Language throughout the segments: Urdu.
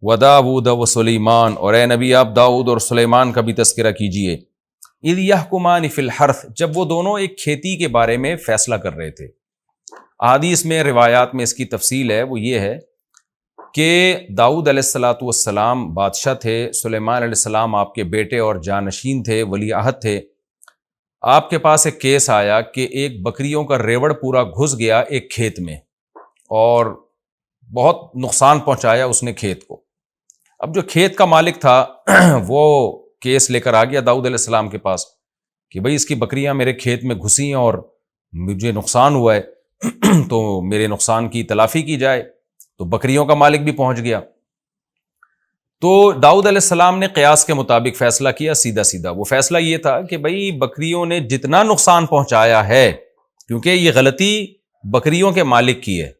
وداؤد وسلیمان، اور اے نبی آپ داؤد اور سلیمان کا بھی تذکرہ کیجئے، اذ یحکمان فی الحرث، جب وہ دونوں ایک کھیتی کے بارے میں فیصلہ کر رہے تھے۔ احادیث میں، روایات میں اس کی تفصیل ہے، وہ یہ ہے کہ داؤد علیہ السلام بادشاہ تھے، سلیمان علیہ السلام آپ کے بیٹے اور جانشین تھے، ولی عہد تھے۔ آپ کے پاس ایک کیس آیا کہ ایک بکریوں کا ریوڑ پورا گھس گیا ایک کھیت میں اور بہت نقصان پہنچایا اس نے کھیت کو۔ اب جو کھیت کا مالک تھا وہ کیس لے کر آ گیا داؤد علیہ السلام کے پاس کہ بھئی اس کی بکریاں میرے کھیت میں گھسی ہیں اور مجھے نقصان ہوا ہے تو میرے نقصان کی تلافی کی جائے۔ تو بکریوں کا مالک بھی پہنچ گیا۔ تو داؤد علیہ السلام نے قیاس کے مطابق فیصلہ کیا، سیدھا سیدھا۔ وہ فیصلہ یہ تھا کہ بھئی بکریوں نے جتنا نقصان پہنچایا ہے، کیونکہ یہ غلطی بکریوں کے مالک کی ہے،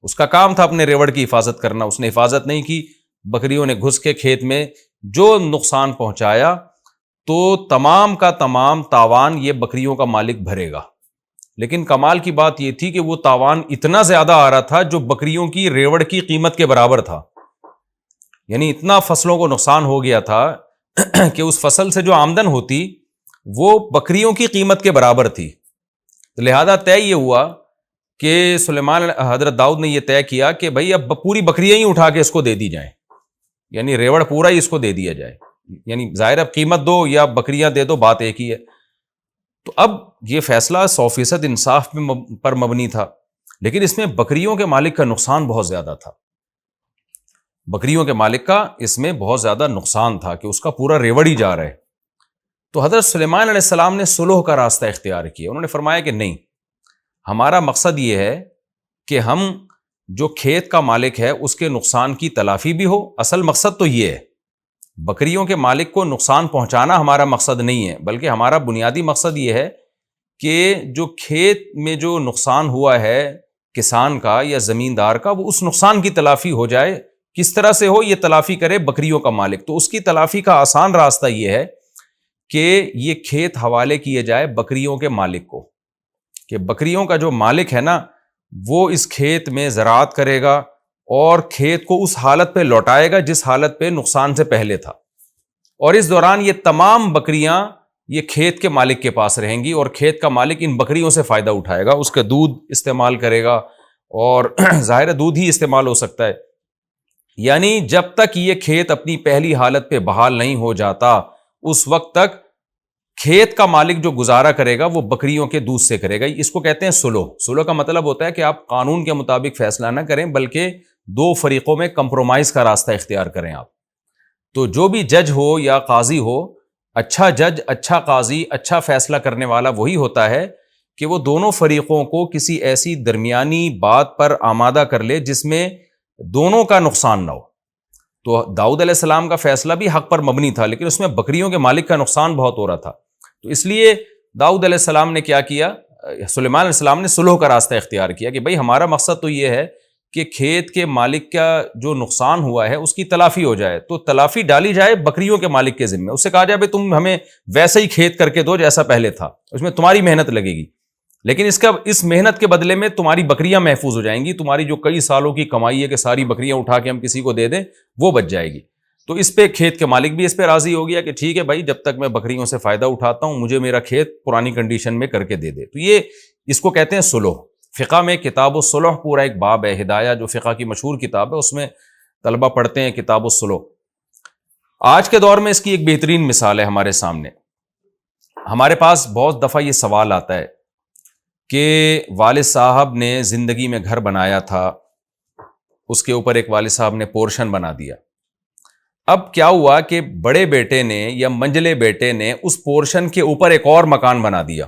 اس کا کام تھا اپنے ریوڑ کی حفاظت کرنا، اس نے حفاظت نہیں کی، بکریوں نے گھس کے کھیت میں جو نقصان پہنچایا تو تمام کا تمام تاوان یہ بکریوں کا مالک بھرے گا۔ لیکن کمال کی بات یہ تھی کہ وہ تاوان اتنا زیادہ آ رہا تھا جو بکریوں کی ریوڑ کی قیمت کے برابر تھا، یعنی اتنا فصلوں کو نقصان ہو گیا تھا کہ اس فصل سے جو آمدن ہوتی وہ بکریوں کی قیمت کے برابر تھی۔ لہذا طے یہ ہوا کہ حضرت داؤد نے یہ طے کیا کہ بھئی اب پوری بکریاں ہی اٹھا کے اس کو دے دی جائیں، یعنی ریوڑ پورا ہی اس کو دے دیا جائے، یعنی ظاہر اب قیمت دو یا بکریاں دے دو، بات ایک ہی ہے۔ تو اب یہ فیصلہ 100% انصاف پر مبنی تھا، لیکن اس میں بکریوں کے مالک کا نقصان بہت زیادہ تھا، بکریوں کے مالک کا اس میں بہت زیادہ نقصان تھا کہ اس کا پورا ریوڑ ہی جا رہا ہے۔ تو حضرت سلیمان علیہ السلام نے صلح کا راستہ اختیار کیا، انہوں نے فرمایا کہ نہیں، ہمارا مقصد یہ ہے کہ ہم جو کھیت کا مالک ہے اس کے نقصان کی تلافی بھی ہو، اصل مقصد تو یہ ہے، بکریوں کے مالک کو نقصان پہنچانا ہمارا مقصد نہیں ہے، بلکہ ہمارا بنیادی مقصد یہ ہے کہ جو کھیت میں جو نقصان ہوا ہے کسان کا یا زمیندار کا، وہ اس نقصان کی تلافی ہو جائے، کس طرح سے ہو یہ تلافی کرے بکریوں کا مالک۔ تو اس کی تلافی کا آسان راستہ یہ ہے کہ یہ کھیت حوالے کیے جائے بکریوں کے مالک کو، کہ بکریوں کا جو مالک ہے نا وہ اس کھیت میں زراعت کرے گا اور کھیت کو اس حالت پہ لوٹائے گا جس حالت پہ نقصان سے پہلے تھا، اور اس دوران یہ تمام بکریاں یہ کھیت کے مالک کے پاس رہیں گی اور کھیت کا مالک ان بکریوں سے فائدہ اٹھائے گا، اس کا دودھ استعمال کرے گا، اور ظاہر دودھ ہی استعمال ہو سکتا ہے، یعنی جب تک یہ کھیت اپنی پہلی حالت پہ بحال نہیں ہو جاتا اس وقت تک کھیت کا مالک جو گزارا کرے گا وہ بکریوں کے دودھ سے کرے گا۔ اس کو کہتے ہیں صلح۔ صلح کا مطلب ہوتا ہے کہ آپ قانون کے مطابق فیصلہ نہ کریں بلکہ دو فریقوں میں کمپرومائز کا راستہ اختیار کریں آپ۔ تو جو بھی جج ہو یا قاضی ہو، اچھا جج، اچھا قاضی، اچھا فیصلہ کرنے والا وہی ہوتا ہے کہ وہ دونوں فریقوں کو کسی ایسی درمیانی بات پر آمادہ کر لے جس میں دونوں کا نقصان نہ ہو۔ تو داؤد علیہ السلام کا فیصلہ بھی حق پر مبنی تھا، لیکن اس میں بکریوں کے مالک کا نقصان بہت ہو رہا تھا، تو اس لیے داؤد علیہ السلام نے کیا کیا، سلیمان علیہ السلام نے صلح کا راستہ اختیار کیا کہ بھئی ہمارا مقصد تو یہ ہے کہ کھیت کے مالک کا جو نقصان ہوا ہے اس کی تلافی ہو جائے، تو تلافی ڈالی جائے بکریوں کے مالک کے ذمہ، اس سے کہا جائے بھئی تم ہمیں ویسے ہی کھیت کر کے دو جیسا پہلے تھا، اس میں تمہاری محنت لگے گی، لیکن اس محنت کے بدلے میں تمہاری بکریاں محفوظ ہو جائیں گی، تمہاری جو کئی سالوں کی کمائی ہے کہ ساری بکریاں اٹھا کے ہم کسی کو دے دیں وہ بچ جائے گی۔ تو اس پہ کھیت کے مالک بھی اس پہ راضی ہو گیا کہ ٹھیک ہے بھائی، جب تک میں بکریوں سے فائدہ اٹھاتا ہوں مجھے میرا کھیت پرانی کنڈیشن میں کر کے دے دے۔ تو یہ اس کو کہتے ہیں صلح۔ فقہ میں کتاب الصلح پورا ایک باب ہے، ہدایہ جو فقہ کی مشہور کتاب ہے، اس میں طلبہ پڑھتے ہیں کتاب الصلح۔ آج کے دور میں اس کی ایک بہترین مثال ہے ہمارے سامنے۔ ہمارے پاس بہت دفعہ یہ سوال آتا ہے کہ والد صاحب نے زندگی میں گھر بنایا تھا، اس کے اوپر ایک والد صاحب نے پورشن بنا دیا، اب کیا ہوا کہ بڑے بیٹے نے یا منجلے بیٹے نے اس پورشن کے اوپر ایک اور مکان بنا دیا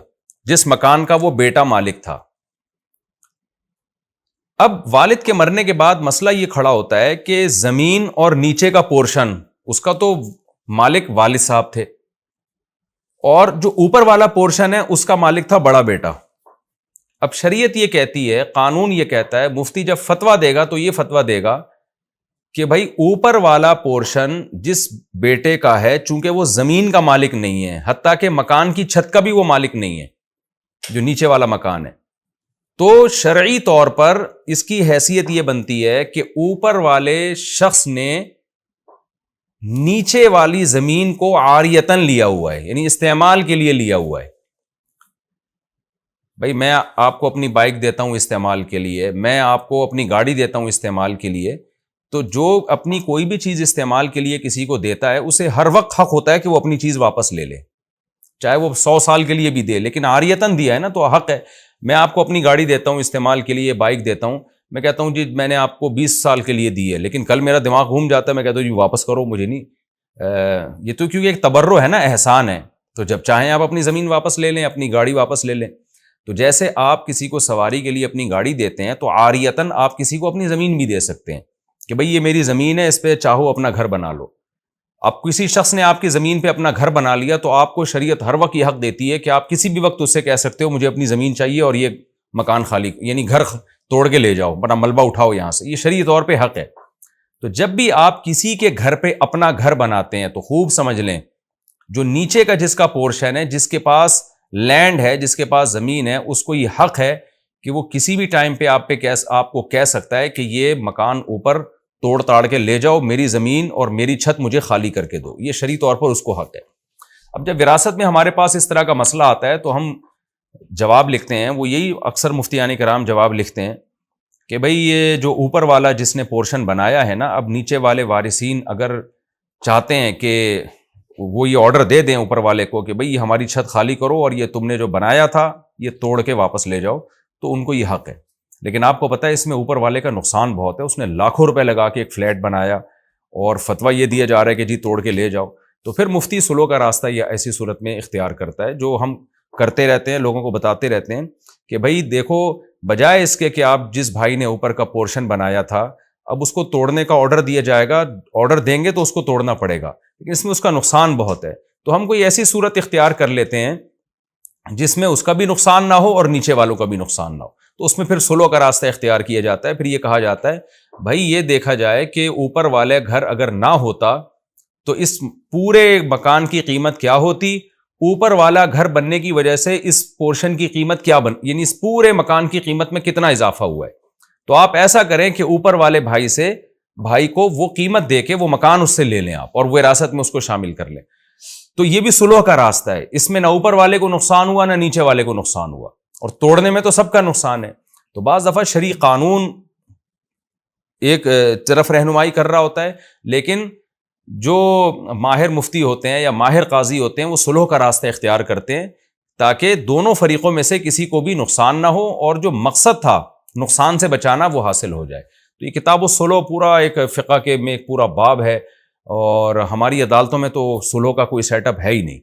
جس مکان کا وہ بیٹا مالک تھا۔ اب والد کے مرنے کے بعد مسئلہ یہ کھڑا ہوتا ہے کہ زمین اور نیچے کا پورشن اس کا تو مالک والد صاحب تھے، اور جو اوپر والا پورشن ہے اس کا مالک تھا بڑا بیٹا۔ اب شریعت یہ کہتی ہے، قانون یہ کہتا ہے، مفتی جب فتویٰ دے گا تو یہ فتویٰ دے گا کہ بھائی اوپر والا پورشن جس بیٹے کا ہے، چونکہ وہ زمین کا مالک نہیں ہے، حتیٰ کہ مکان کی چھت کا بھی وہ مالک نہیں ہے جو نیچے والا مکان ہے، تو شرعی طور پر اس کی حیثیت یہ بنتی ہے کہ اوپر والے شخص نے نیچے والی زمین کو عاریتن لیا ہوا ہے، یعنی استعمال کے لیے لیا ہوا ہے. بھائی میں آپ کو اپنی بائک دیتا ہوں استعمال کے لیے، میں آپ کو اپنی گاڑی دیتا ہوں استعمال کے لیے، تو جو اپنی کوئی بھی چیز استعمال کے لیے کسی کو دیتا ہے اسے ہر وقت حق ہوتا ہے کہ وہ اپنی چیز واپس لے لے، چاہے وہ 100 سال کے لیے بھی دے، لیکن عاریتن دیا ہے نا تو حق ہے. میں آپ کو اپنی گاڑی دیتا ہوں استعمال کے لیے، بائک دیتا ہوں، میں کہتا ہوں جی میں نے آپ کو 20 سال کے لیے دی ہے، لیکن کل میرا دماغ گھوم جاتا ہے، میں کہتا ہوں جی واپس کرو، مجھے نہیں یہ تو کیونکہ ایک تبرع ہے نا، احسان ہے، تو جب چاہیں آپ اپنی زمین واپس لے لیں، اپنی گاڑی واپس لے لیں. تو جیسے آپ کسی کو سواری کے لیے اپنی گاڑی دیتے ہیں تو عاریتن آپ کسی کو اپنی زمین بھی دے سکتے ہیں کہ بھئی یہ میری زمین ہے، اس پہ چاہو اپنا گھر بنا لو. اب کسی شخص نے آپ کی زمین پہ اپنا گھر بنا لیا تو آپ کو شریعت ہر وقت یہ حق دیتی ہے کہ آپ کسی بھی وقت اس سے کہہ سکتے ہو مجھے اپنی زمین چاہیے اور یہ مکان خالی، یعنی گھر توڑ کے لے جاؤ، بڑا ملبہ اٹھاؤ یہاں سے، یہ شرعی طور پہ حق ہے. تو جب بھی آپ کسی کے گھر پہ اپنا گھر بناتے ہیں تو خوب سمجھ لیں جو نیچے کا جس کا پورشن ہے، جس کے پاس لینڈ ہے، جس کے پاس زمین ہے، اس کو یہ حق ہے کہ وہ کسی بھی ٹائم پہ آپ کو کہہ سکتا ہے کہ یہ مکان اوپر توڑ تاڑ کے لے جاؤ، میری زمین اور میری چھت مجھے خالی کر کے دو، یہ شرعی طور پر اس کو حق ہے. اب جب وراثت میں ہمارے پاس اس طرح کا مسئلہ آتا ہے تو ہم جواب لکھتے ہیں، وہ یہی اکثر مفتیان کرام جواب لکھتے ہیں کہ بھئی یہ جو اوپر والا جس نے پورشن بنایا ہے نا، اب نیچے والے وارثین اگر چاہتے ہیں کہ وہ یہ آرڈر دے دیں اوپر والے کو کہ بھئی یہ ہماری چھت خالی کرو اور یہ تم نے جو بنایا تھا یہ توڑ کے واپس لے جاؤ، تو ان کو یہ حق ہے. لیکن آپ کو پتہ ہے اس میں اوپر والے کا نقصان بہت ہے، اس نے لاکھوں روپے لگا کے ایک فلیٹ بنایا اور فتویٰ یہ دیا جا رہا ہے کہ جی توڑ کے لے جاؤ. تو پھر مفتی سلو کا راستہ یہ ایسی صورت میں اختیار کرتا ہے جو ہم کرتے رہتے ہیں، لوگوں کو بتاتے رہتے ہیں کہ بھئی دیکھو، بجائے اس کے کہ آپ جس بھائی نے اوپر کا پورشن بنایا تھا اب اس کو توڑنے کا آرڈر دیا جائے گا، آرڈر دیں گے تو اس کو توڑنا پڑے گا، لیکن اس میں اس کا نقصان بہت ہے. تو ہم کوئی ایسی صورت اختیار کر لیتے ہیں جس میں اس کا بھی نقصان نہ ہو اور نیچے والوں کا بھی نقصان نہ ہو، تو اس میں پھر سلو کا راستہ اختیار کیا جاتا ہے. پھر یہ کہا جاتا ہے بھائی یہ دیکھا جائے کہ اوپر والے گھر اگر نہ ہوتا تو اس پورے مکان کی قیمت کیا ہوتی، اوپر والا گھر بننے کی وجہ سے اس پورشن کی قیمت کیا یعنی اس پورے مکان کی قیمت میں کتنا اضافہ ہوا ہے. تو آپ ایسا کریں کہ اوپر والے بھائی کو وہ قیمت دے کے وہ مکان اس سے لے لیں آپ اور وہ وراثت میں اس کو شامل کر لیں. تو یہ بھی سلوح کا راستہ ہے، اس میں نہ اوپر والے کو نقصان ہوا نہ نیچے والے کو نقصان ہوا، اور توڑنے میں تو سب کا نقصان ہے. تو بعض دفعہ شرعی قانون ایک طرف رہنمائی کر رہا ہوتا ہے، لیکن جو ماہر مفتی ہوتے ہیں یا ماہر قاضی ہوتے ہیں وہ سلوح کا راستہ اختیار کرتے ہیں تاکہ دونوں فریقوں میں سے کسی کو بھی نقصان نہ ہو اور جو مقصد تھا نقصان سے بچانا وہ حاصل ہو جائے. تو یہ کتاب الصلح پورا ایک فقہ کے میں ایک پورا باب ہے، اور ہماری عدالتوں میں تو صلح کا کوئی سیٹ اپ ہے ہی نہیں.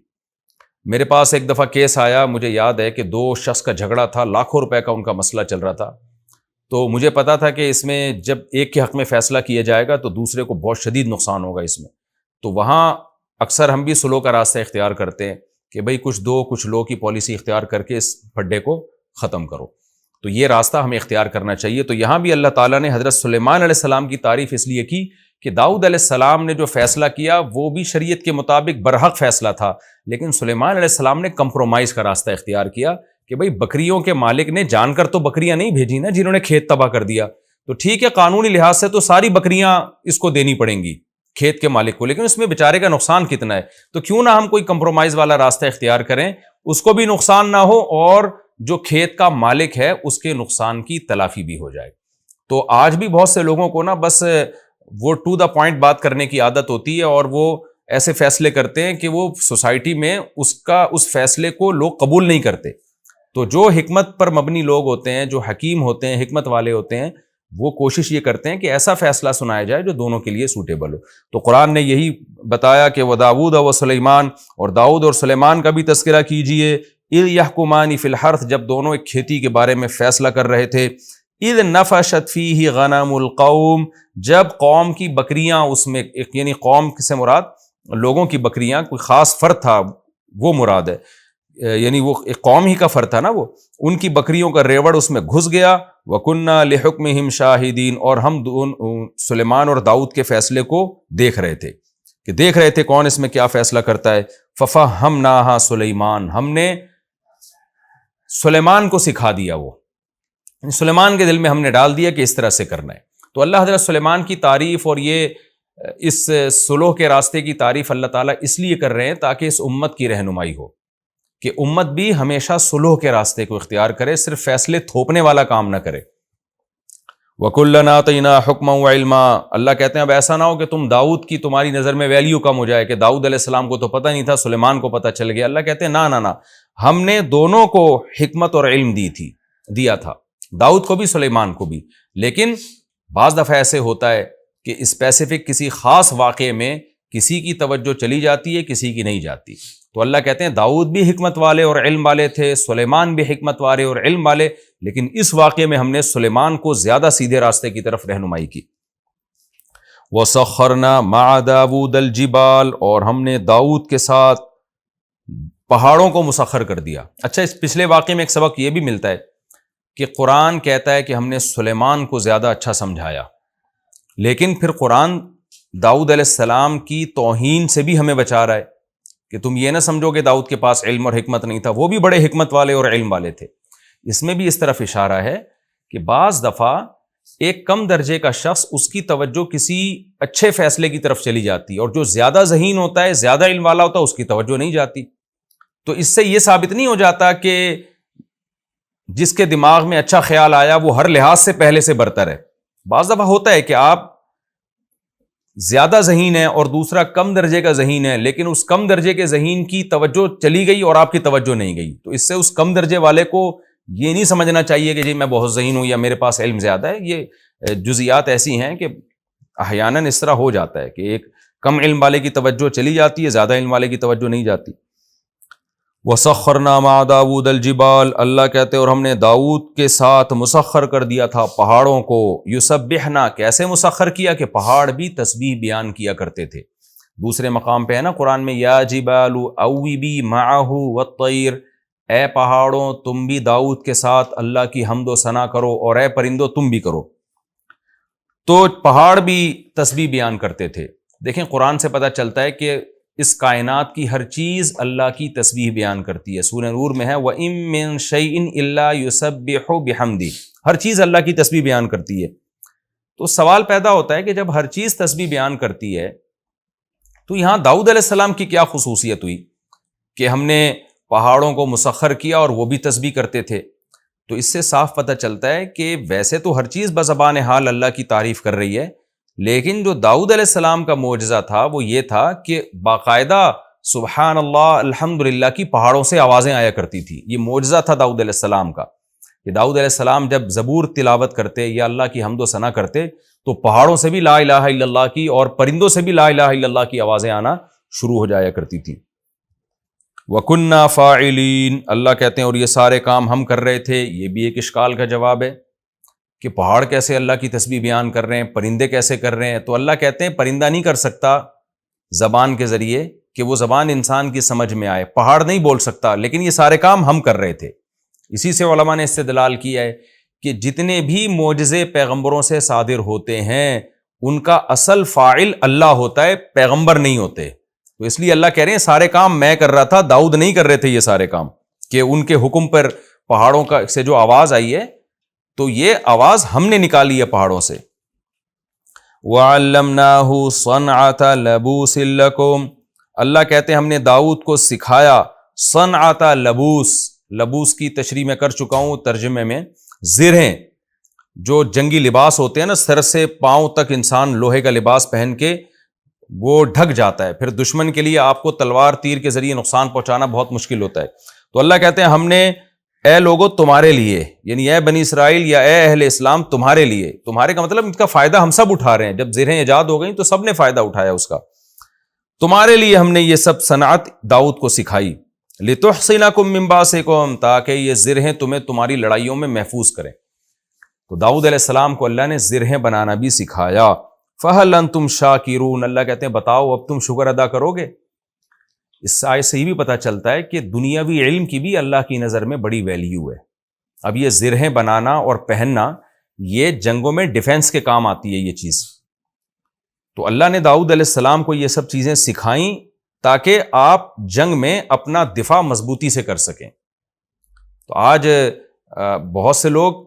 میرے پاس ایک دفعہ کیس آیا، مجھے یاد ہے کہ 2 شخص کا جھگڑا تھا، لاکھوں روپے کا ان کا مسئلہ چل رہا تھا. تو مجھے پتا تھا کہ اس میں جب ایک کے حق میں فیصلہ کیا جائے گا تو دوسرے کو بہت شدید نقصان ہوگا اس میں. تو وہاں اکثر ہم بھی صلح کا راستہ اختیار کرتے ہیں کہ بھئی کچھ دو کچھ لو کی پالیسی اختیار کر کے اس پھڈے کو ختم کرو. تو یہ راستہ ہمیں اختیار کرنا چاہیے. تو یہاں بھی اللہ تعالیٰ نے حضرت سلیمان علیہ السلام کی تعریف اس لیے کی کہ داؤد علیہ السلام نے جو فیصلہ کیا وہ بھی شریعت کے مطابق برحق فیصلہ تھا، لیکن سلیمان علیہ السلام نے کمپرومائز کا راستہ اختیار کیا کہ بھئی بکریوں کے مالک نے جان کر تو بکریاں نہیں بھیجی نا جنہوں نے کھیت تباہ کر دیا. تو ٹھیک ہے قانونی لحاظ سے تو ساری بکریاں اس کو دینی پڑیں گی کھیت کے مالک کو، لیکن اس میں بیچارے کا نقصان کتنا ہے. تو کیوں نہ ہم کوئی کمپرومائز والا راستہ اختیار کریں، اس کو بھی نقصان نہ ہو اور جو کھیت کا مالک ہے اس کے نقصان کی تلافی بھی ہو جائے. تو آج بھی بہت سے لوگوں کو نا بس وہ ٹو دا پوائنٹ بات کرنے کی عادت ہوتی ہے اور وہ ایسے فیصلے کرتے ہیں کہ وہ سوسائٹی میں اس فیصلے کو لوگ قبول نہیں کرتے. تو جو حکمت پر مبنی لوگ ہوتے ہیں، جو حکیم ہوتے ہیں، حکمت والے ہوتے ہیں، وہ کوشش یہ کرتے ہیں کہ ایسا فیصلہ سنایا جائے جو دونوں کے لیے سوٹیبل ہو. تو قرآن نے یہی بتایا کہ وَدَاوُودَ وَسُلَیمان، اور داؤد اور سلیمان کا بھی تذکرہ کیجئے. اِذْ يَحْكُمَانِ فِي الْحَرْثِ، جب دونوں ایک کھیتی کے بارے میں فیصلہ کر رہے تھے. اِذْ نَفَشَتْ فِيهِ غَنَمُ الْقَوْمِ، جب قوم کی بکریاں اس میں، یعنی قوم سے مراد لوگوں کی بکریاں، کوئی خاص فرد تھا وہ مراد ہے، یعنی وہ ایک قوم ہی کا فرد تھا نا، وہ ان کی بکریوں کا ریوڑ اس میں گھس گیا. وَكُنَّا لِحُكْمِهِمْ شَاهِدِينَ، اور ہم سلیمان اور داؤد کے فیصلے کو دیکھ رہے تھے کون اس میں کیا فیصلہ کرتا ہے. فَفَهَّمْنَاهَا سلیمان، ہم نے سلیمان کو سکھا دیا، وہ سلیمان کے دل میں ہم نے ڈال دیا کہ اس طرح سے کرنا ہے. تو اللہ حضرت سلیمان کی تعریف اور یہ اس صلح کے راستے کی تعریف اللہ تعالیٰ اس لیے کر رہے ہیں تاکہ اس امت کی رہنمائی ہو، کہ امت بھی ہمیشہ صلح کے راستے کو اختیار کرے، صرف فیصلے تھوپنے والا کام نہ کرے۔ وَكُلًّا آتَيْنَا حُكْمًا وَعِلْمًا، اللہ کہتے ہیں اب ایسا نہ ہو کہ داؤد کی تمہاری نظر میں ویلیو کم ہو جائے کہ داؤد علیہ السلام کو تو پتہ نہیں تھا، سلیمان کو پتہ چل گیا۔ اللہ کہتے ہیں نہ، ہم نے دونوں کو حکمت اور علم دیا تھا، داؤد کو بھی سلیمان کو بھی، لیکن بعض دفعہ ایسے ہوتا ہے کہ اسپیسیفک کسی خاص واقعے میں کسی کی توجہ چلی جاتی ہے، کسی کی نہیں جاتی۔ تو اللہ کہتے ہیں داؤد بھی حکمت والے اور علم والے تھے، سلیمان بھی حکمت والے اور علم والے، لیکن اس واقعے میں ہم نے سلیمان کو زیادہ سیدھے راستے کی طرف رہنمائی کی۔ وَسَخَّرْنَا مَعَ دَاوُودَ الْجِبَالَ، اور ہم نے داؤد کے ساتھ پہاڑوں کو مسخر کر دیا۔ اچھا، اس پچھلے واقعے میں ایک سبق یہ بھی ملتا ہے کہ قرآن کہتا ہے کہ ہم نے سلیمان کو زیادہ اچھا سمجھایا، لیکن پھر قرآن داؤد علیہ السلام کی توہین سے بھی ہمیں بچا رہا ہے کہ تم یہ نہ سمجھو کہ داؤد کے پاس علم اور حکمت نہیں تھا، وہ بھی بڑے حکمت والے اور علم والے تھے۔ اس میں بھی اس طرف اشارہ ہے کہ بعض دفعہ ایک کم درجے کا شخص، اس کی توجہ کسی اچھے فیصلے کی طرف چلی جاتی ہے، اور جو زیادہ ذہین ہوتا ہے، زیادہ علم والا ہوتا ہے، اس کی توجہ نہیں جاتی۔ تو اس سے یہ ثابت نہیں ہو جاتا کہ جس کے دماغ میں اچھا خیال آیا وہ ہر لحاظ سے پہلے سے برتر ہے۔ بعض دفعہ ہوتا ہے کہ آپ زیادہ ذہین ہیں اور دوسرا کم درجے کا ذہین ہے، لیکن اس کم درجے کے ذہین کی توجہ چلی گئی اور آپ کی توجہ نہیں گئی، تو اس سے اس کم درجے والے کو یہ نہیں سمجھنا چاہیے کہ جی میں بہت ذہین ہوں یا میرے پاس علم زیادہ ہے۔ یہ جزیات ایسی ہیں کہ احیاناً اس طرح ہو جاتا ہے کہ ایک کم علم والے کی توجہ چلی جاتی ہے، زیادہ علم والے کی توجہ نہیں جاتی۔ وَسَخَّرْنَا مَعَ دَاوُودَ الْجِبَالَ، اللہ کہتے ہیں اور ہم نے داؤد کے ساتھ مسخر کر دیا تھا پہاڑوں کو۔ یسبحنا، کیسے مسخر کیا کہ پہاڑ بھی تسبیح بیان کیا کرتے تھے۔ دوسرے مقام پہ ہے نا قرآن میں، یا جبال اوبی معہ والطیر، اے پہاڑوں تم بھی داؤد کے ساتھ اللہ کی حمد و ثنا کرو، اور اے پرندوں تم بھی کرو۔ تو پہاڑ بھی تسبیح بیان کرتے تھے۔ دیکھیں قرآن سے پتہ چلتا ہے کہ اس کائنات کی ہر چیز اللہ کی تسبیح بیان کرتی ہے۔ سورہ نور میں ہے وَإِن مِّن شَيْءٍ إِلَّا يُسَبِّحُ بِحَمْدِهِ، ہر چیز اللہ کی تسبیح بیان کرتی ہے۔ تو سوال پیدا ہوتا ہے کہ جب ہر چیز تسبیح بیان کرتی ہے تو یہاں داؤد علیہ السلام کی کیا خصوصیت ہوئی کہ ہم نے پہاڑوں کو مسخر کیا اور وہ بھی تسبیح کرتے تھے؟ تو اس سے صاف پتہ چلتا ہے کہ ویسے تو ہر چیز بزبان حال اللہ کی تعریف کر رہی ہے، لیکن جو داؤد علیہ السلام کا معجزہ تھا وہ یہ تھا کہ باقاعدہ سبحان اللہ الحمدللہ کی پہاڑوں سے آوازیں آیا کرتی تھی۔ یہ معجزہ تھا داؤد علیہ السلام کا کہ داؤد علیہ السلام جب زبور تلاوت کرتے یا اللہ کی حمد و ثنا کرتے تو پہاڑوں سے بھی لا الہ الا اللہ کی اور پرندوں سے بھی لا الہ الا اللہ کی آوازیں آنا شروع ہو جایا کرتی تھی۔ وَكُنَّا فَاعِلِينَ، اللہ کہتے ہیں اور یہ سارے کام ہم کر رہے تھے۔ یہ بھی ایک اشکال کا جواب ہے کہ پہاڑ کیسے اللہ کی تسبیح بیان کر رہے ہیں، پرندے کیسے کر رہے ہیں؟ تو اللہ کہتے ہیں پرندہ نہیں کر سکتا زبان کے ذریعے کہ وہ زبان انسان کی سمجھ میں آئے، پہاڑ نہیں بول سکتا، لیکن یہ سارے کام ہم کر رہے تھے۔ اسی سے علماء نے استدلال کیا ہے کہ جتنے بھی معجزے پیغمبروں سے صادر ہوتے ہیں ان کا اصل فاعل اللہ ہوتا ہے، پیغمبر نہیں ہوتے۔ تو اس لیے اللہ کہہ رہے ہیں سارے کام میں کر رہا تھا، داؤد نہیں کر رہے تھے یہ سارے کام، کہ ان کے حکم پر پہاڑوں کا سے جو آواز آئی ہے تو یہ آواز ہم نے نکالی ہے پہاڑوں سے۔ وَعَلَّمْنَاهُ صَنْعَةَ لَبُوسٍ لَكُمْ، اللہ کہتے ہیں ہم نے داؤد کو سکھایا صنعۃ لبوس، لبوس کی تشریح میں کر چکا ہوں ترجمے میں، زرہیں جو جنگی لباس ہوتے ہیں نا، سر سے پاؤں تک انسان لوہے کا لباس پہن کے وہ ڈھک جاتا ہے، پھر دشمن کے لیے آپ کو تلوار تیر کے ذریعے نقصان پہنچانا بہت مشکل ہوتا ہے۔ تو اللہ کہتے ہیں ہم نے اے لوگو تمہارے لیے، یعنی اے بنی اسرائیل یا اے اہل اسلام تمہارے لیے، تمہارے کا مطلب ان کا فائدہ ہم سب اٹھا رہے ہیں، جب زرہیں ایجاد ہو گئیں تو سب نے فائدہ اٹھایا اس کا، تمہارے لیے ہم نے یہ سب صنعت داؤد کو سکھائی، لِتُحْصِنَكُم مِّن بَأْسِكُم، تاکہ یہ زرہیں تمہیں تمہاری لڑائیوں میں محفوظ کریں۔ تو داؤد علیہ السلام کو اللہ نے زرہیں بنانا بھی سکھایا۔ فَهَلْ أَنْتُمْ شَاكِرُونَ، اللہ کہتے ہیں بتاؤ اب تم شکر ادا کرو گے؟ اس آیت سے یہ بھی پتہ چلتا ہے کہ دنیاوی علم کی بھی اللہ کی نظر میں بڑی ویلیو ہے۔ اب یہ زرہیں بنانا اور پہننا یہ جنگوں میں ڈیفنس کے کام آتی ہے یہ چیز، تو اللہ نے داؤد علیہ السلام کو یہ سب چیزیں سکھائیں تاکہ آپ جنگ میں اپنا دفاع مضبوطی سے کر سکیں۔ تو آج بہت سے لوگ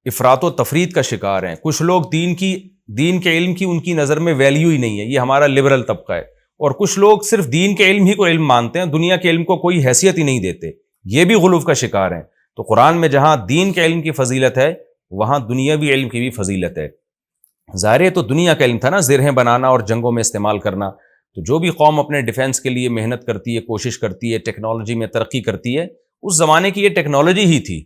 افراط و تفرید کا شکار ہیں، کچھ لوگ دین کی دین کے علم کی ان کی نظر میں ویلیو ہی نہیں ہے، یہ ہمارا لبرل طبقہ ہے، اور کچھ لوگ صرف دین کے علم ہی کو علم مانتے ہیں، دنیا کے علم کو کوئی حیثیت ہی نہیں دیتے، یہ بھی غلو کا شکار ہیں۔ تو قرآن میں جہاں دین کے علم کی فضیلت ہے وہاں دنیاوی علم کی بھی فضیلت ہے۔ ظاہر ہے تو دنیا کا علم تھا نا، زرہیں بنانا اور جنگوں میں استعمال کرنا، تو جو بھی قوم اپنے ڈیفنس کے لیے محنت کرتی ہے، کوشش کرتی ہے، ٹیکنالوجی میں ترقی کرتی ہے، اس زمانے کی یہ ٹیکنالوجی ہی تھی،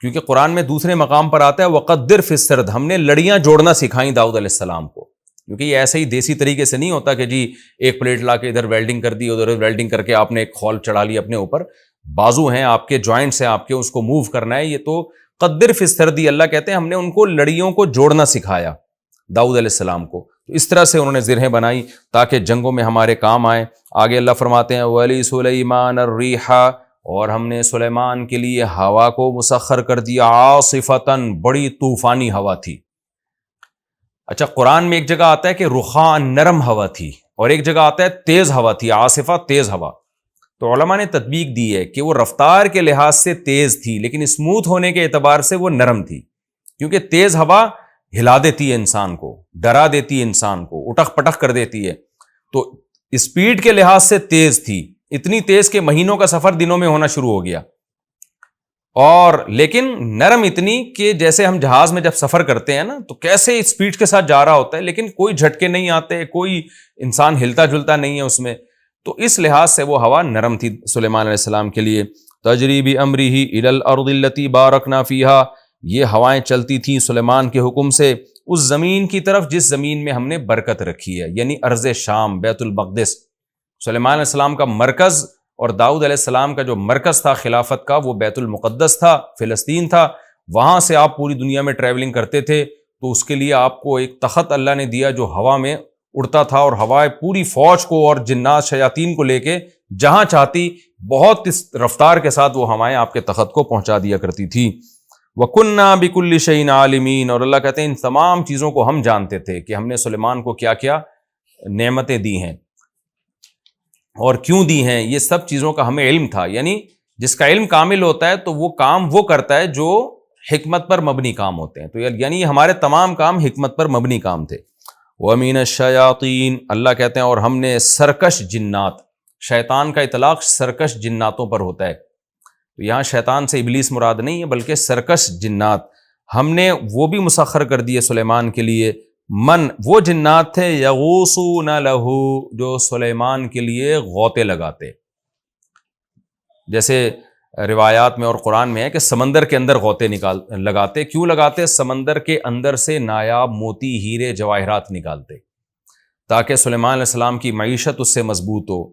کیونکہ قرآن میں دوسرے مقام پر آتا ہے وقدر فی السرد، ہم نے لڑیاں جوڑنا سکھائیں داؤد علیہ السلام کو، کیونکہ یہ ایسے ہی دیسی طریقے سے نہیں ہوتا کہ جی ایک پلیٹ لا کے ادھر ویلڈنگ کر دی، ادھر ویلڈنگ کر کے آپ نے ایک خول چڑھا لی اپنے اوپر، بازو ہیں آپ کے، جوائنٹس ہیں آپ کے، اس کو موو کرنا ہے، یہ تو قدر فی السرد، اللہ کہتے ہیں ہم نے ان کو لڑیوں کو جوڑنا سکھایا داؤد علیہ السلام کو، تو اس طرح سے انہوں نے زرہیں بنائی تاکہ جنگوں میں ہمارے کام آئیں۔ آگے اللہ فرماتے ہیں وَلِسُلَيْمَانَ الرِّيحَ، اور ہم نے سلیمان کے لیے ہوا کو مسخر کر دیا، عاصفۃً، بڑی طوفانی ہوا تھی۔ اچھا قرآن میں ایک جگہ آتا ہے کہ رخاء، نرم ہوا تھی، اور ایک جگہ آتا ہے تیز ہوا تھی، عاصفہ تیز ہوا، تو علماء نے تطبیق دی ہے کہ وہ رفتار کے لحاظ سے تیز تھی لیکن اسموتھ ہونے کے اعتبار سے وہ نرم تھی، کیونکہ تیز ہوا ہلا دیتی ہے انسان کو، ڈرا دیتی ہے انسان کو، اٹک پٹک کر دیتی ہے، تو اسپیڈ کے لحاظ سے تیز تھی، اتنی تیز کہ مہینوں کا سفر دنوں میں ہونا شروع ہو گیا، اور لیکن نرم اتنی کہ جیسے ہم جہاز میں جب سفر کرتے ہیں نا تو کیسے اسپیڈ کے ساتھ جا رہا ہوتا ہے لیکن کوئی جھٹکے نہیں آتے، کوئی انسان ہلتا جلتا نہیں ہے اس میں، تو اس لحاظ سے وہ ہوا نرم تھی سلیمان علیہ السلام کے لیے۔ تجری بامرہ الی الارض التی بارکنا فیہا، یہ ہوائیں چلتی تھیں سلیمان کے حکم سے اس زمین کی طرف جس زمین میں ہم نے برکت رکھی ہے، یعنی ارض شام، بیت المقدس۔ سلیمان علیہ السلام کا مرکز اور داؤد علیہ السلام کا جو مرکز تھا خلافت کا وہ بیت المقدس تھا، فلسطین تھا، وہاں سے آپ پوری دنیا میں ٹریولنگ کرتے تھے، تو اس کے لیے آپ کو ایک تخت اللہ نے دیا جو ہوا میں اڑتا تھا، اور ہوائیں پوری فوج کو اور جنات شیاطین کو لے کے جہاں چاہتی بہت اس رفتار کے ساتھ وہ ہوائیں آپ کے تخت کو پہنچا دیا کرتی تھی۔ وَكُنَّا بِكُلِّ شَيْءٍ عَالِمِينَ، اور اللہ کہتے ہیں ان تمام چیزوں کو ہم جانتے تھے کہ ہم نے سلیمان کو کیا کیا نعمتیں دی ہیں اور کیوں دی ہیں، یہ سب چیزوں کا ہمیں علم تھا، یعنی جس کا علم کامل ہوتا ہے تو وہ کام وہ کرتا ہے جو حکمت پر مبنی کام ہوتے ہیں، تو یعنی ہمارے تمام کام حکمت پر مبنی کام تھے۔ وَمِنَ الشَّيَاطِينَ، اللہ کہتے ہیں اور ہم نے سرکش جنات، شیطان کا اطلاق سرکش جناتوں پر ہوتا ہے، تو یہاں شیطان سے ابلیس مراد نہیں ہے بلکہ سرکش جنات، ہم نے وہ بھی مسخر کر دیے سلیمان کے لیے، من، وہ جنات تھے یغوصون لہو، جو سلیمان کے لیے غوطے لگاتے، جیسے روایات میں اور قرآن میں ہے کہ سمندر کے اندر غوطے لگاتے، کیوں لگاتے؟ سمندر کے اندر سے نایاب موتی، ہیرے، جواہرات نکالتے تاکہ سلیمان علیہ السلام کی معیشت اس سے مضبوط ہو۔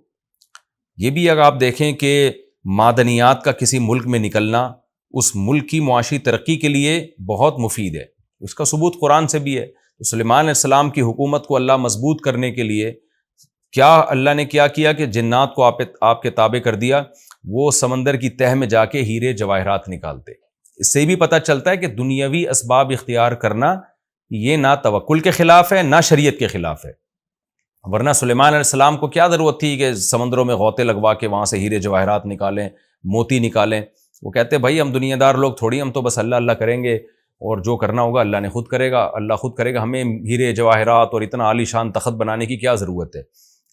یہ بھی اگر آپ دیکھیں کہ معدنیات کا کسی ملک میں نکلنا اس ملک کی معاشی ترقی کے لیے بہت مفید ہے، اس کا ثبوت قرآن سے بھی ہے۔ تو سلیمان علیہ السلام کی حکومت کو اللہ مضبوط کرنے کے لیے کیا اللہ نے کیا کہ جنات کو آپ کے تابع کر دیا، وہ سمندر کی تہہ میں جا کے ہیرے جواہرات نکالتے۔ اس سے بھی پتہ چلتا ہے کہ دنیاوی اسباب اختیار کرنا یہ نہ توکل کے خلاف ہے نہ شریعت کے خلاف ہے، ورنہ سلیمان علیہ السلام کو کیا ضرورت تھی کہ سمندروں میں غوطے لگوا کے وہاں سے ہیرے جواہرات نکالیں، موتی نکالیں؟ وہ کہتے بھائی ہم دنیا دار لوگ تھوڑی، ہم تو بس اللہ اللہ کریں گے اور جو کرنا ہوگا اللہ نے خود کرے گا، اللہ خود کرے گا، ہمیں ہیرے جواہرات اور اتنا عالی شان تخت بنانے کی کیا ضرورت ہے؟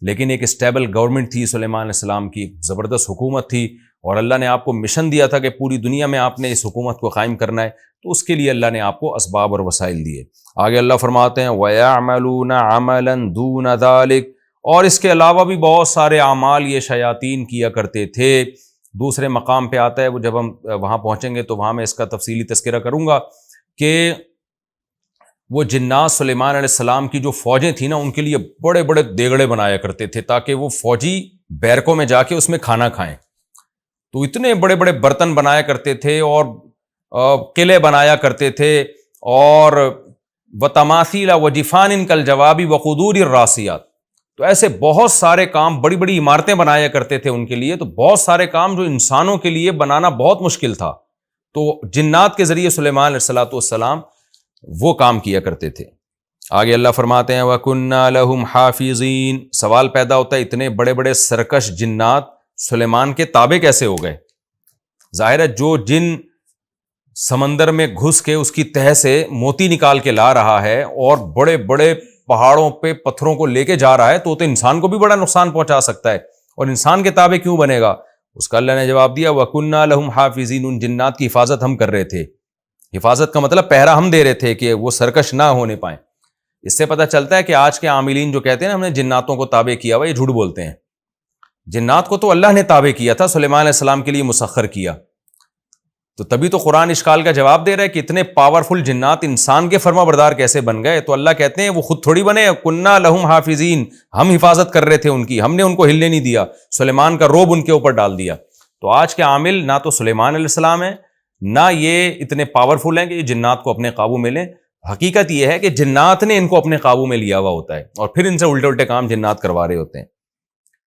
لیکن ایک اسٹیبل گورنمنٹ تھی سلیمان علیہ السلام کی، زبردست حکومت تھی، اور اللہ نے آپ کو مشن دیا تھا کہ پوری دنیا میں آپ نے اس حکومت کو قائم کرنا ہے، تو اس کے لیے اللہ نے آپ کو اسباب اور وسائل دیے۔ آگے اللہ فرماتے ہیں وَيَعْمَلُونَ عَمَلًا دُونَ ذَلِكَ، اور اس کے علاوہ بھی بہت سارے اعمال یہ شیاطین کیا کرتے تھے۔ دوسرے مقام پہ آتا ہے، وہ جب ہم وہاں پہنچیں گے تو وہاں میں اس کا تفصیلی تذکرہ کروں گا کہ وہ جنات سلیمان علیہ السلام کی جو فوجیں تھیں نا ان کے لیے بڑے بڑے دیگڑے بنایا کرتے تھے تاکہ وہ فوجی بیرکوں میں جا کے اس میں کھانا کھائیں، تو اتنے بڑے بڑے برتن بنایا کرتے تھے اور قلعے بنایا کرتے تھے، اور وتماثیل وجفان کالجواب وقدور الراسیات، تو ایسے بہت سارے کام، بڑی بڑی عمارتیں بنایا کرتے تھے ان کے لیے، تو بہت سارے کام جو انسانوں کے لیے بنانا بہت مشکل تھا، تو جنات کے ذریعے سلیمان علیہ السلام وہ کام کیا کرتے تھے۔ آگے اللہ فرماتے ہیں وَكُنَّا لَهُمْ حَافِظِينَ، سوال پیدا ہوتا ہے اتنے بڑے بڑے سرکش جنات سلیمان کے تابع کیسے ہو گئے؟ ظاہر ہے جو جن سمندر میں گھس کے اس کی تہہ سے موتی نکال کے لا رہا ہے اور بڑے بڑے پہاڑوں پہ پتھروں کو لے کے جا رہا ہے، تو انسان کو بھی بڑا نقصان پہنچا سکتا ہے، اور انسان کے تابع کیوں بنے گا؟ اس کا اللہ نے جواب دیا وَكُنَّا لَهُمْ حَافِظِينَ، ان جنات کی حفاظت ہم کر رہے تھے۔ حفاظت کا مطلب پہرا ہم دے رہے تھے کہ وہ سرکش نہ ہونے پائیں۔ اس سے پتہ چلتا ہے کہ آج کے عاملین جو کہتے ہیں ہم نے جناتوں کو تابع کیا ہوا، یہ جھوٹ بولتے ہیں۔ جنات کو تو اللہ نے تابع کیا تھا، سلیمان علیہ السلام کے لیے مسخر کیا، تو تبھی تو قرآن اشکال کا جواب دے رہا ہے کہ اتنے پاورفل جنات انسان کے فرما بردار کیسے بن گئے؟ تو اللہ کہتے ہیں وہ خود تھوڑی بنے، کننا لہم حافظین، ہم حفاظت کر رہے تھے ان کی، ہم نے ان کو ہلنے نہیں دیا، سلیمان کا روب ان کے اوپر ڈال دیا۔ تو آج کے عامل نہ تو سلیمان علیہ السلام ہیں، نہ یہ اتنے پاورفل ہیں کہ یہ جنات کو اپنے قابو میں لیں۔ حقیقت یہ ہے کہ جنات نے ان کو اپنے قابو میں لیا ہوا ہوتا ہے، اور پھر ان سے الٹے الٹے کام جنات کروا رہے ہوتے ہیں۔